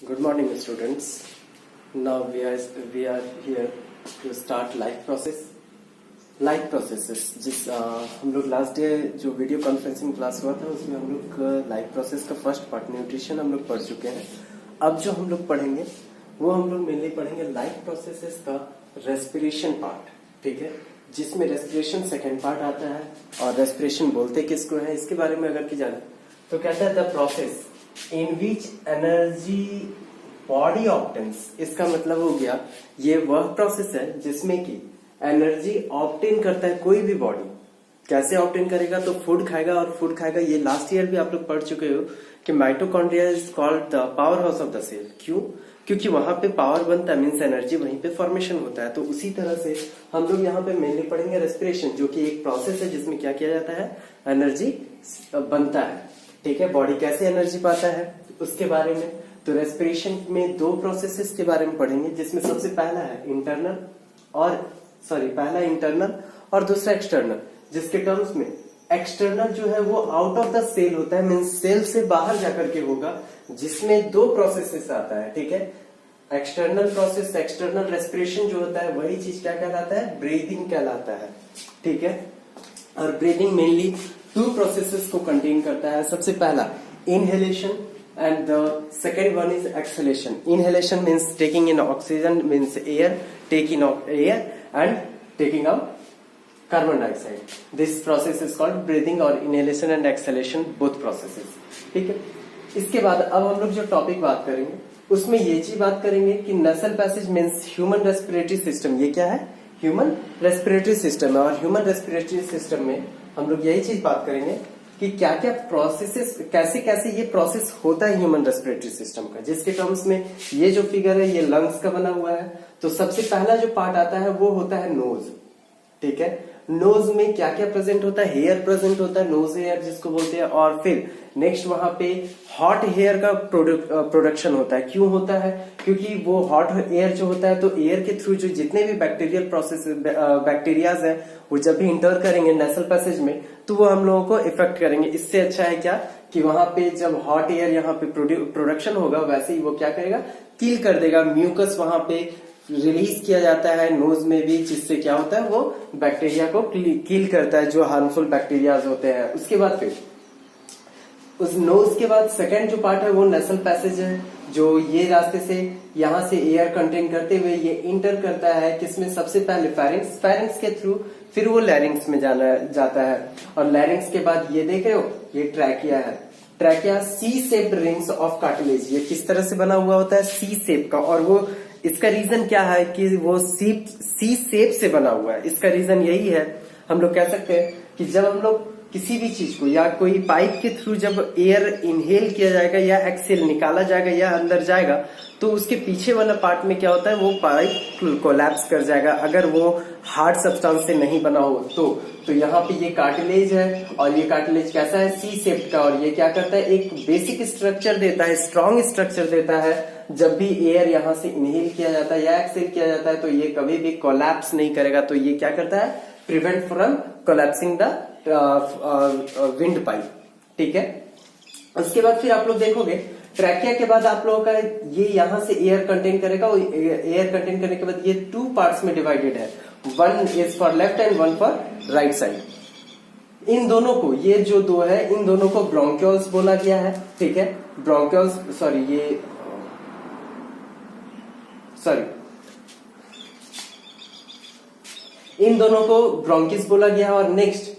Good morning, students. Now we are here to start life process. Life processes हम लोग last day जो video conferencing class हुआ था उसमें हम लोग लाइफ प्रोसेस का फर्स्ट पार्ट न्यूट्रिशन हम लोग पढ़ चुके हैं। अब जो हम लोग पढ़ेंगे वो हम लोग मेनली पढ़ेंगे लाइफ प्रोसेसेस का रेस्पिरेशन पार्ट, ठीक है, जिसमें रेस्पिरेशन सेकेंड पार्ट आता है। और रेस्पिरेशन बोलते किसको है इसके बारे में अगर की जाने तो कहता है the process in which energy body obtains. इसका मतलब हो गया ये वह प्रोसेस है जिसमें कि एनर्जी ऑब्टेन करता है कोई भी बॉडी। कैसे ऑब्टेन करेगा तो फूड खाएगा, और फूड खाएगा ये लास्ट ईयर भी आप लोग पढ़ चुके हो कि mitochondria is called the power house of the cell. क्यों? क्योंकि वहां पे पावर बनता है, मीन्स एनर्जी वहीं पे फॉर्मेशन होता है। तो उसी तरह से हम लोग यहाँ पे मेनली पढ़ेंगे रेस्पिरेशन, जो कि एक प्रोसेस है जिसमें क्या किया जाता है, एनर्जी बनता है, ठीक है। बॉडी कैसे एनर्जी पाता है उसके बारे में। तो रेस्पिरेशन में दो प्रोसेसेस के बारे में पढ़ेंगे, जिसमें सबसे पहला है पहला इंटरनल और दूसरा एक्सटर्नल, जिसके टर्म्स में एक्सटर्नल जो है वो आउट ऑफ द सेल होता है, मीन्स सेल से बाहर जाकर के होगा, जिसमें दो प्रोसेसेस आता है, ठीक है। एक्सटर्नल प्रोसेस, एक्सटर्नल रेस्पिरेशन जो होता है वही चीज क्या कहलाता है, ब्रीदिंग कहलाता है, ठीक है। और ब्रीदिंग मेनली टू प्रोसेसेस को कंटेन करता है। सबसे पहला inhalation and the second one is exhalation. Inhalation means taking in oxygen, means air, taking out air and taking out carbon dioxide. This process is called breathing or inhalation and exhalation, both processes. ठीक है। इसके बाद अब हम लोग जो topic बात करेंगे उसमें ये चीज बात करेंगे कि नसल passage means human respiratory system. ये क्या है, ह्यूमन रेस्पिरेटरी सिस्टम है। और ह्यूमन रेस्पिरेटरी सिस्टम में हम लोग यही चीज बात करेंगे कि क्या क्या प्रोसेसेस, कैसे कैसे ये प्रोसेस होता है ह्यूमन रेस्पिरेटरी सिस्टम का, जिसके टर्म्स में ये जो फिगर है ये लंग्स का बना हुआ है। तो सबसे पहला जो पार्ट आता है वो होता है नोज, ठीक है। नोज में क्या क्या प्रेजेंट होता है, हेयर प्रेजेंट होता है, नोज हेयर जिसको बोलते हैं। और फिर नेक्स्ट वहां पे हॉट हेयर का प्रोडक्शन होता है। क्यों होता है? क्योंकि वो हॉट एयर जो होता है तो एयर के थ्रू जो जितने भी बैक्टीरियल प्रोसेस बैक्टीरियाज है वो जब भी इंटर करेंगे नेसल पैसेज में तो वो हम लोगों को इफेक्ट करेंगे। इससे अच्छा है क्या कि वहां पे जब हॉट एयर यहाँ पे प्रोडक्शन होगा वैसे ही वो क्या करेगा, किल कर देगा। म्यूकस वहां पे रिलीज किया जाता है नोज में भी, जिससे क्या होता है वो बैक्टीरिया को किल करता है जो हार्मफुल बैक्टीरियाज होते हैं। उसके बाद फिर उस नोज के बाद सेकंड जो पार्ट है वो नेसल पैसेज है, जो ये रास्ते से यहाँ से एयर कंटेन करते हुए ये इंटर करता है किसमें, सबसे पहले फेरिंक्स, फेरिंक्स के थ्रू फिर वो लैरिंक्स में जाता है। और लैरिंक्स के बाद ये देख रहे हो ये ट्रैकिया है। Trachea C shaped rings of cartilage, ये किस तरह से बना हुआ होता है, सी शेप का। और वो इसका रीजन क्या है कि वो सी शेप से बना हुआ है। इसका रीजन यही है, हम लोग कह सकते हैं कि जब हम लोग किसी भी चीज को या कोई पाइप के थ्रू जब एयर इनहेल किया जाएगा या एक्सेल निकाला जाएगा या अंदर जाएगा तो उसके पीछे वाला पार्ट में क्या होता है, वो पाइप कोलैप्स कर जाएगा अगर वो हार्ड सब्सटेंस से नहीं बना हो तो यहाँ पे ये कार्टिलेज है और ये कार्टिलेज कैसा है, सी शेप्ड का। और ये क्या करता है, एक बेसिक स्ट्रक्चर देता है, स्ट्रॉन्ग स्ट्रक्चर देता है। जब भी एयर यहाँ से इनहेल किया जाता है या एक्सेल किया जाता है तो ये कभी भी कोलैप्स नहीं करेगा। तो ये क्या करता है, prevent from collapsing the wind pipe, ठीक है। उसके बाद फिर आप लोग देखोगे ट्रैकिया के बाद आप लोगों का ये यहाँ से एयर कंटेन करेगा। एयर कंटेन करने के बाद ये टू पार्ट्स में डिवाइडेड है, one is for left and one for right side. इन दोनों को, ये जो दो है इन दोनों को ब्रोंक्यूल्स बोला गया है, ठीक है। ब्रोंक्यूल्स इन दोनों को ब्रोंकिस बोला गया है। और नेक्स्ट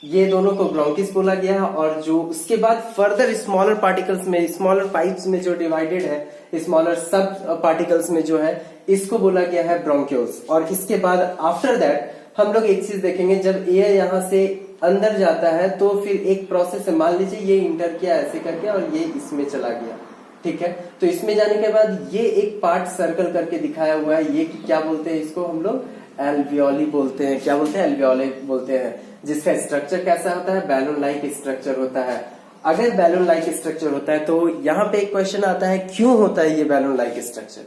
ये दोनों को ब्रोंकिस बोला गया है। और जो उसके बाद फर्दर स्मॉलर पार्टिकल्स में, स्मॉलर पाइप्स में जो डिवाइडेड है, स्मॉलर सब पार्टिकल्स में जो है इसको बोला गया है ब्रोंक्यूल्स। और इसके बाद आफ्टर दैट हम लोग एक चीज देखेंगे, जब एयर यहाँ से अंदर जाता है तो फिर एक प्रोसेस है, मान लीजिए ये इंटर किया ऐसे करके और ये इसमें चला गया, ठीक है। तो इसमें जाने के बाद ये एक पार्ट सर्कल करके दिखाया हुआ है, ये क्या बोलते हैं, इसको हम लोग एल्वियोली बोलते हैं। क्या बोलते हैं, एल्वियोली बोलते हैं। जिसका स्ट्रक्चर कैसा होता है, बैलून लाइक स्ट्रक्चर होता है। अगर बैलून लाइक स्ट्रक्चर होता है तो यहाँ पे एक क्वेश्चन आता है, क्यों होता है ये बैलून लाइक स्ट्रक्चर,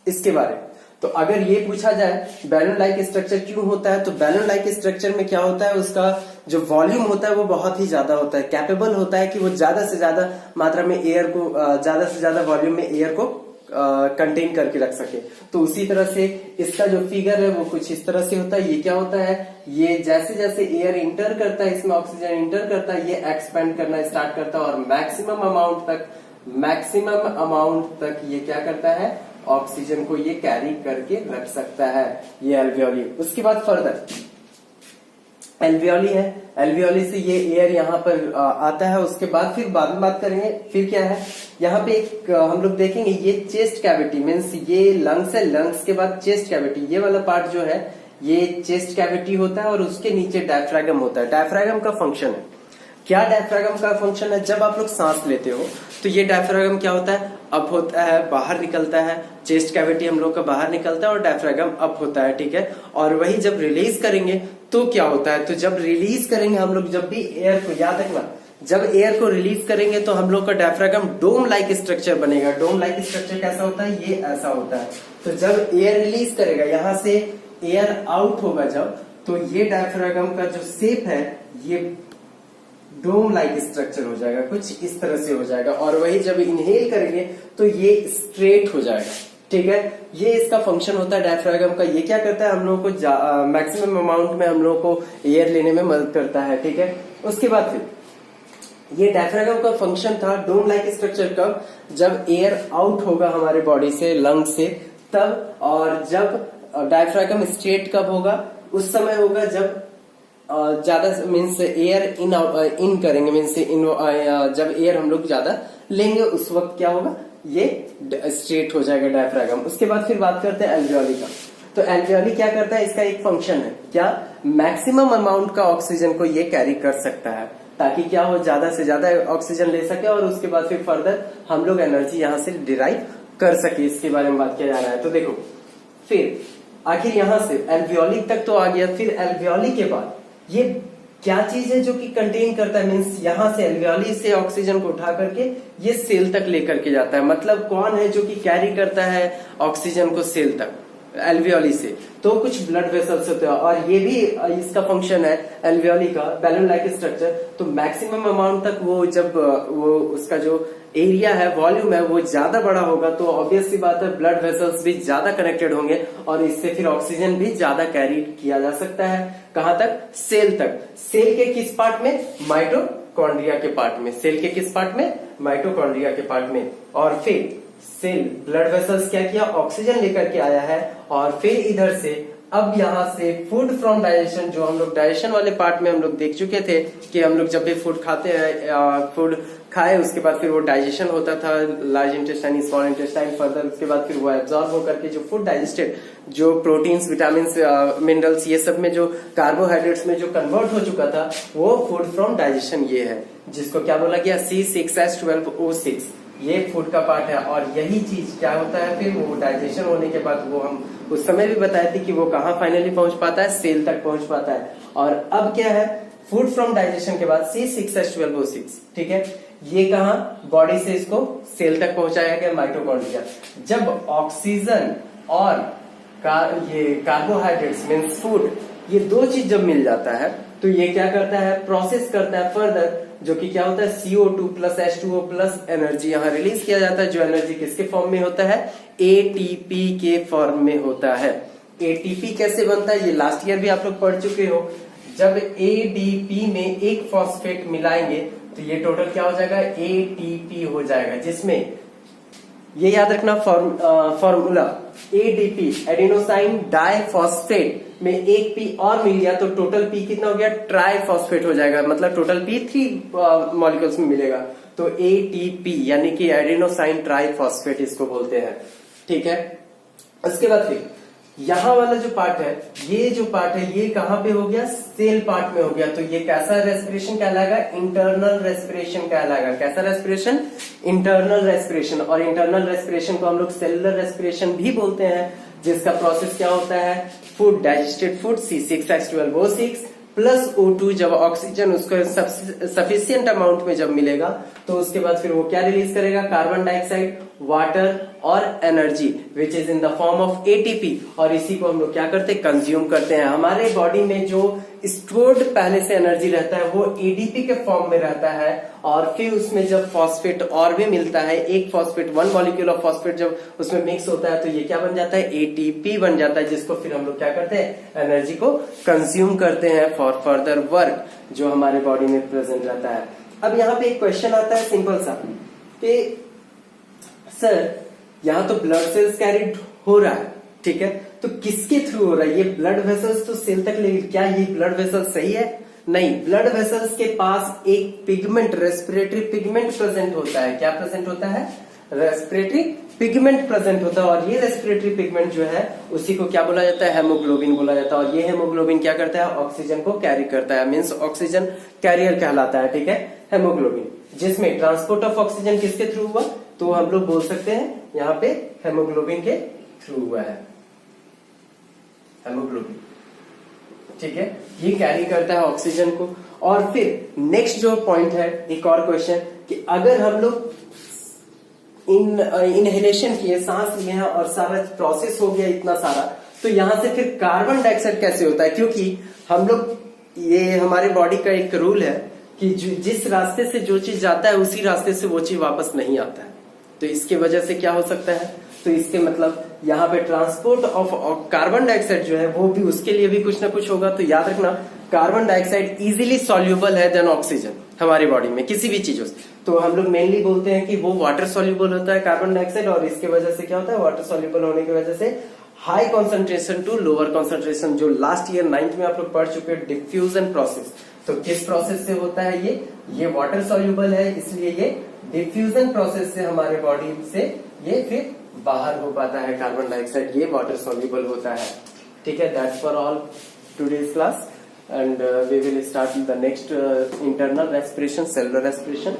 इसके बारे में। तो अगर ये पूछा जाए बैलून लाइक स्ट्रक्चर क्यों होता है, तो बैलून लाइक स्ट्रक्चर में क्या होता है, उसका जो वॉल्यूम होता है वो बहुत ही ज्यादा होता है, कैपेबल होता है कि वो ज्यादा से ज्यादा मात्रा में एयर को, ज्यादा से ज्यादा वॉल्यूम में एयर को कंटेन करके रख सके। तो उसी तरह से इसका जो फिगर है वो कुछ इस तरह से होता है। ये क्या होता है, ये जैसे जैसे एयर इंटर करता है, इसमें ऑक्सीजन इंटर करता है, ये एक्सपेंड करना स्टार्ट करता है और मैक्सिमम अमाउंट तक ये क्या करता है, ऑक्सीजन को ये कैरी करके रख सकता है, ये एल्वियोली। उसके बाद फर्दर एल्वियोली है, एल्वियोली से ये एयर यहाँ पर आता है। उसके बाद फिर बाद में बात करेंगे। फिर क्या है, यहाँ पे एक हम लोग देखेंगे, ये चेस्ट कैविटी मीन्स ये लंग्स है, लंग्स के बाद चेस्ट कैविटी, ये वाला पार्ट जो है ये चेस्ट कैविटी होता है और उसके नीचे डायफ्रागम होता है। डायफ्रागम का फंक्शन है क्या, डायफ्रागम का फंक्शन है जब आप लोग सांस लेते हो तो ये डायफ्रागम क्या होता है, अप होता है, बाहर निकलता है। चेस्ट कैविटी हम लोग का बाहर निकलता है और डायफ्रागम अप होता है, ठीक है। और वही जब रिलीज करेंगे तो क्या होता है, तो जब रिलीज करेंगे हम लोग, जब भी एयर को, याद रखना, जब एयर को रिलीज करेंगे तो हम लोग का डायफ्रागम डोम लाइक स्ट्रक्चर बनेगा। डोम लाइक स्ट्रक्चर कैसा होता है, ये ऐसा होता है। तो जब एयर रिलीज करेगा, यहां से एयर आउट होगा जब, तो ये डायफ्रागम का जो शेप है ये डोम लाइक स्ट्रक्चर हो जाएगा, कुछ इस तरह से हो जाएगा। और वही जब इनहेल करेंगे तो ये स्ट्रेट हो जाएगा, ठीक है। ये इसका फंक्शन होता है डायफ्रागम का। ये क्या करता है, हम लोगों को मैक्सिमम अमाउंट में हम लोगों को एयर लेने में मदद करता है, ठीक है। उसके बाद फिर ये डायफ्रागम का फंक्शन था डोम लाइक स्ट्रक्चर का, जब एयर आउट होगा हमारे बॉडी से, लंग से, तब। और जब डायफ्रागम स्ट्रेट कब होगा, उस समय होगा जब ज्यादा मीन्स एयर इन करेंगे, मीन्स जब एयर हम लोग ज्यादा लेंगे उस वक्त क्या होगा, ये स्ट्रेट हो जाएगा डायफ्रागम। उसके बाद फिर बात करते हैं एल्वियोली का। तो एल्वियोली क्या करता है, इसका एक फंक्शन है क्या, मैक्सिमम अमाउंट का ऑक्सीजन को ये कैरी कर सकता है, ताकि क्या हो, ज्यादा से ज्यादा ऑक्सीजन ले सके और उसके बाद फिर फर्दर हम लोग एनर्जी यहां से डिराइव कर सके। इसके बारे में बात किया जा रहा है। तो देखो फिर आखिर यहां से एल्वियोली तक तो आ गया, फिर एल्वियोली के बाद ये क्या चीज है जो कि कंटेन करता है, मीन्स यहां से एल्वियोली से ऑक्सीजन को उठा करके ये सेल तक लेकर के जाता है। मतलब कौन है जो कि कैरी करता है ऑक्सीजन को सेल तक एल्वियोली से, तो कुछ ब्लड वेसल्स होते हैं। और ये भी इसका फंक्शन है एल्वियोली का, बैलून लाइक स्ट्रक्चर। तो मैक्सिमम अमाउंट तक वो जब वो उसका जो एरिया है, वॉल्यूम है, वो ज्यादा बड़ा होगा तो ऑब्वियस सी बात है ब्लड वेसल्स भी ज्यादा कनेक्टेड होंगे और इससे फिर ऑक्सीजन भी ज्यादा कैरी किया जा सकता है। कहां तक, सेल तक। सेल के किस पार्ट में, माइटोकॉन्ड्रिया के पार्ट में। सेल के किस पार्ट में, माइटोकॉन्ड्रिया के पार्ट में। और फिर सेल ब्लड वेसल्स क्या किया, ऑक्सीजन लेकर के आया है। और फिर इधर से अब यहां से फूड फ्रॉम डाइजेशन, जो हम लोग डाइजेशन वाले पार्ट में हम लोग देख चुके थे कि हम लोग जब भी फूड खाते हैं, फूड खाए उसके बाद फिर वो डाइजेशन होता था, large intestine, small intestine, further उसके बाद फिर वो एब्जॉर्ब होकर के जो फूड डाइजेस्टेड, जो प्रोटीन्स, विटामिन, मिनरल्स, ये सब में जो कार्बोहाइड्रेट्स में जो कन्वर्ट हो चुका था, वो फूड फ्रॉम डाइजेशन ये है, जिसको क्या बोला गया, C6H12O6। ये फूड का पार्ट है। और यही चीज क्या होता है, फिर वो डाइजेशन होने के बाद वो हम उस समय भी बताए थे कि वो कहाँ फाइनली पहुंच पाता है, सेल तक पहुंच पाता है। और अब क्या है, फूड फ्रॉम डाइजेशन के बाद C6H12O6, ठीक है, ये कहा बॉडी से इसको सेल तक पहुंचाया गया, माइटोकॉन्ड्रिया। जब ऑक्सीजन और ये कार्बोहाइड्रेट्स मीन्स फूड, ये दो चीज जब मिल जाता है तो ये क्या करता है, प्रोसेस करता है फर्दर, जो कि क्या होता है, CO2 plus H2O plus energy यहाँ रिलीज किया जाता है। जो एनर्जी किसके फॉर्म में होता है, ATP के फॉर्म में होता है। ATP कैसे बनता है, ये लास्ट ईयर भी आप लोग पढ़ चुके हो। जब ADP में एक फॉस्फेट मिलाएंगे तो ये टोटल क्या हो जाएगा, ATP हो जाएगा। जिसमें ये याद रखना फॉर्मूला, ADP एडिनोसाइन डाइफॉस्फेट में एक P और मिल गया तो टोटल P कितना हो गया, ट्राइफॉस्फेट हो जाएगा। मतलब टोटल P 3 मॉलिक्यूल्स में मिलेगा। तो ATP यानी कि एडिनोसाइन ट्राइफॉस्फेट इसको बोलते हैं, ठीक है। उसके बाद फिर यहाँ वाला जो पार्ट है, ये जो पार्ट है ये कहाँ पे हो गया, सेल पार्ट में हो गया। तो ये कैसा रेस्पिरेशन कहलाएगा, इंटरनल रेस्पिरेशन कहलाएगा। कैसा रेस्पिरेशन, इंटरनल रेस्पिरेशन। और इंटरनल रेस्पिरेशन को हम लोग सेलुलर रेस्पिरेशन भी बोलते हैं, जिसका प्रोसेस क्या होता है, food, digested food C6H12O6 plus O2, जब ऑक्सीजन उसको सफिशियंट अमाउंट में जब मिलेगा तो उसके बाद फिर वो क्या रिलीज करेगा, कार्बन डाइऑक्साइड। वाटर और energy which is in the form of ATP, और इसी को हम लोग क्या करते हैं, कंज्यूम करते हैं। हमारे बॉडी में जो स्टोर्ड पहले से एनर्जी रहता है वो एडीपी के फॉर्म में रहता है, और फिर उसमें जब फॉस्फेट और भी मिलता है, एक फॉस्फेट, 1 मॉलिक्यूल ऑफ फॉस्फेट जब उसमें मिक्स होता है तो ये क्या बन जाता है, एटीपी बन जाता है, जिसको फिर हम लोग क्या करते हैं, एनर्जी को कंज्यूम करते हैं फॉर फर्दर वर्क जो हमारे बॉडी में प्रेजेंट रहता है। अब यहाँ पे एक क्वेश्चन आता है सिंपल सा कि सर यहाँ तो ब्लड सेल्स कैरिड हो रहा है, ठीक है, तो किसके थ्रू हो रहा है, ये ब्लड वेसल्स तो सेल तक ले, क्या ये ब्लड वेसल्स सही है? नहीं, ब्लड वेसल्स के पास एक पिगमेंट, रेस्पिरेटरी पिगमेंट प्रेजेंट होता है। क्या प्रेजेंट होता है? रेस्पिरेटरी पिगमेंट प्रेजेंट होता है, और ये रेस्पिरेटरी पिगमेंट जो है उसी को क्या बोला जाता है, हेमोग्लोबिन बोला जाता है। और ये हेमोग्लोबिन क्या करता है, ऑक्सीजन को कैरी करता है, मीन्स ऑक्सीजन कैरियर कहलाता है, ठीक है, हेमोग्लोबिन, जिसमें ट्रांसपोर्ट ऑफ ऑक्सीजन किसके थ्रू हुआ, तो हम लोग बोल सकते हैं यहाँ पे हेमोग्लोबिन के थ्रू हुआ है, हेमोग्लोबिन, ठीक है, ये कैरी करता है ऑक्सीजन को। और फिर नेक्स्ट जो पॉइंट है, एक और क्वेश्चन कि अगर हम लोग इनहेलेशन किए, सांस लिए हैं और सारा प्रोसेस हो गया इतना सारा, तो यहां से फिर कार्बन डाइऑक्साइड कैसे होता है, क्योंकि हम लोग, ये हमारे बॉडी का एक रूल है कि जिस रास्ते से जो चीज जाता है उसी रास्ते से वो चीज वापस नहीं आता है, तो इसके वजह से क्या हो सकता है, तो इसके मतलब यहाँ पे ट्रांसपोर्ट ऑफ कार्बन डाइऑक्साइड जो है वो भी, उसके लिए भी कुछ ना कुछ होगा। तो याद रखना, कार्बन डाइऑक्साइड इजीली सॉल्यूबल है देन ऑक्सीजन हमारी बॉडी में किसी भी चीजों से। तो हम लोग मेनली बोलते हैं कि वो वाटर सॉल्यूबल होता है कार्बन डाइऑक्साइड, और इसके वजह से क्या होता है, वाटर सॉल्यूबल होने की वजह से high concentration to lower concentration, जो लास्ट ईयर 9th में आप लोग पढ़ चुके हैं, डिफ्यूजन प्रोसेस। तो किस प्रोसेस से होता है ये वाटर सॉल्यूबल है, इसलिए ये डिफ्यूजन प्रोसेस से हमारे बॉडी से ये फिर बाहर हो पाता है कार्बन डाइऑक्साइड, ये वाटर सॉल्यूबल होता है, ठीक है। That's for all today's class, and we will start the next internal respiration, cellular respiration.